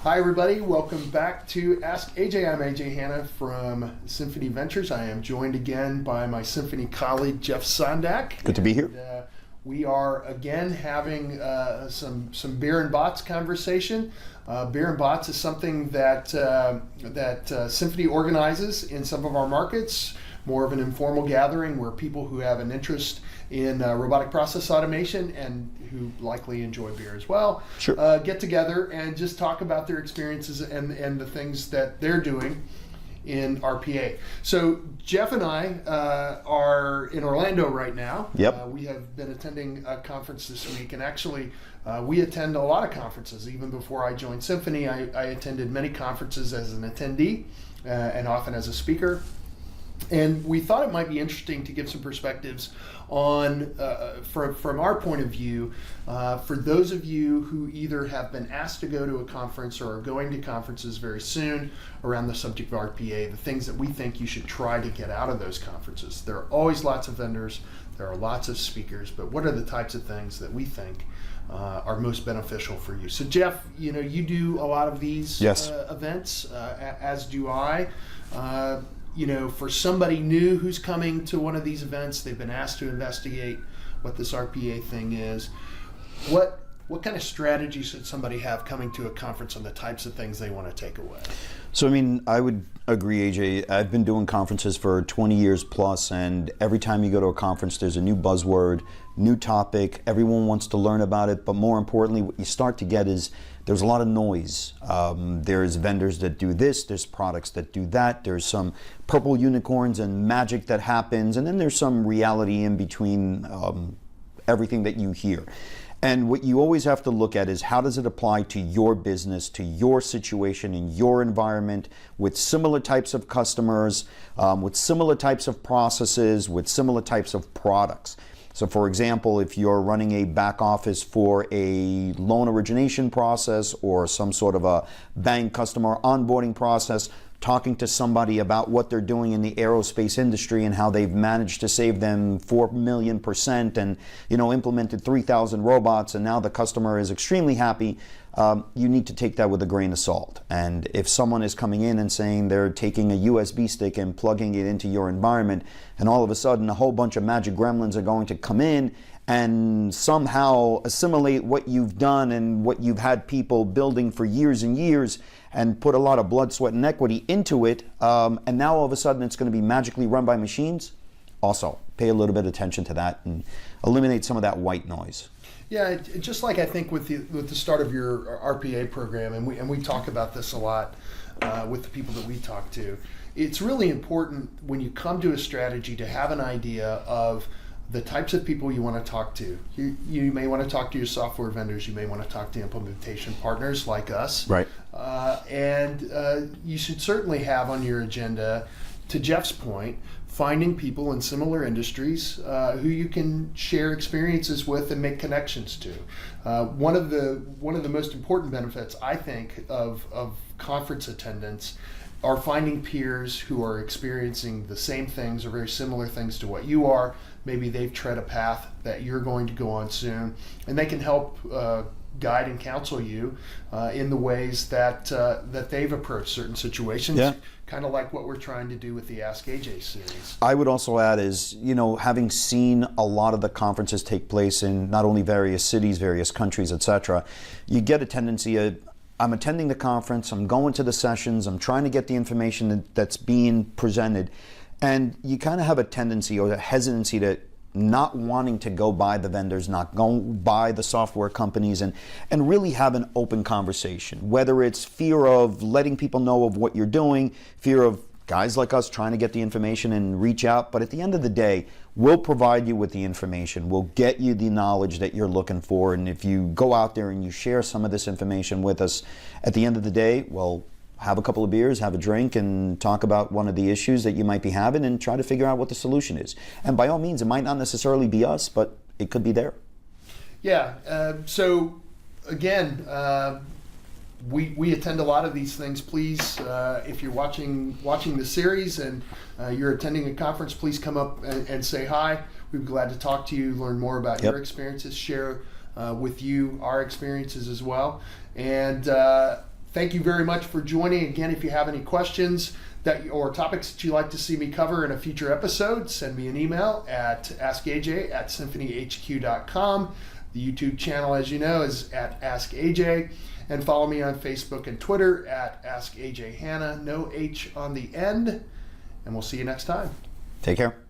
Hi everybody, welcome back to Ask AJ. I'm AJ Hanna from Symphony Ventures. I am joined again by my Symphony colleague Jeff Sondak. Good to be here. We are again having some beer and bots conversation. Beer and bots is something that Symphony organizes in some of our markets, more of an informal gathering where people who have an interest in robotic process automation and who likely enjoy beer as well, sure. Get together and just talk about their experiences and the things that they're doing in RPA. So Jeff and I are in Orlando right now. Yep. We have been attending a conference this week, and actually we attend a lot of conferences. Even before I joined Symphony, I attended many conferences as an attendee and often as a speaker. And we thought it might be interesting to give some perspectives on, from our point of view, for those of you who either have been asked to go to a conference or are going to conferences very soon around the subject of RPA, the things that we think you should try to get out of those conferences. There are always lots of vendors, there are lots of speakers, but what are the types of things that we think are most beneficial for you? So Jeff, you do a lot of these events, as do I. For somebody new who's coming to one of these events, they've been asked to investigate what this RPA thing is. What kind of strategy should somebody have coming to a conference on the types of things they want to take away? So, I would agree, AJ. I've been doing conferences for 20 years plus, and every time you go to a conference, there's a new buzzword, new topic. Everyone wants to learn about it, but more importantly, what you start to get is there's a lot of noise. There's vendors that do this, there's products that do that, there's some purple unicorns and magic that happens, and then there's some reality in between everything that you hear. And what you always have to look at is how does it apply to your business, to your situation in your environment, with similar types of customers, with similar types of processes, with similar types of products. So for example, if you're running a back office for a loan origination process or some sort of a bank customer onboarding process, talking to somebody about what they're doing in the aerospace industry and how they've managed to save them 4 million % and implemented 3,000 robots, and now the customer is extremely happy. You need to take that with a grain of salt. And if someone is coming in and saying they're taking a USB stick and plugging it into your environment, and all of a sudden a whole bunch of magic gremlins are going to come in and somehow assimilate what you've done and what you've had people building for years and years and put a lot of blood, sweat, and equity into it, and now all of a sudden it's going to be magically run by machines, also pay a little bit of attention to that and eliminate some of that white noise. Yeah, just like I think with the start of your RPA program, and we talk about this a lot with the people that we talk to, it's really important when you come to a strategy to have an idea of the types of people you want to talk to. You may want to talk to your software vendors, you may want to talk to implementation partners like us. Right. And you should certainly have on your agenda, to Jeff's point, finding people in similar industries who you can share experiences with and make connections to. One of the most important benefits, I think, of conference attendance are finding peers who are experiencing the same things or very similar things to what you are. Maybe they've tread a path that you're going to go on soon, and they can help guide and counsel you in the ways that they've approached certain situations. Yeah. Kind of like what we're trying to do with the Ask AJ series. I would also add is, having seen a lot of the conferences take place in not only various cities, various countries, etc., you get a tendency of, I'm attending the conference, I'm going to the sessions, I'm trying to get the information that's being presented, and you kind of have a tendency or a hesitancy to not wanting to go by the vendors, not go by the software companies, and really have an open conversation. Whether it's fear of letting people know of what you're doing, fear of guys like us trying to get the information and reach out, but at the end of the day, we'll provide you with the information. We'll get you the knowledge that you're looking for, and if you go out there and you share some of this information with us, at the end of the day, well, have a couple of beers, have a drink, and talk about one of the issues that you might be having and try to figure out what the solution is. And by all means, it might not necessarily be us, but it could be there. Yeah, so again, we attend a lot of these things. Please, if you're watching the series and you're attending a conference, please come up and say hi. We'd be glad to talk to you, learn more about your experiences, share with you our experiences as well. And Thank you very much for joining. Again, if you have any questions or topics that you'd like to see me cover in a future episode, send me an email at askaj@symphonyhq.com. The YouTube channel, as you know, is at AskAJ. And follow me on Facebook and Twitter at AskAJ Hanna, no H on the end. And we'll see you next time. Take care.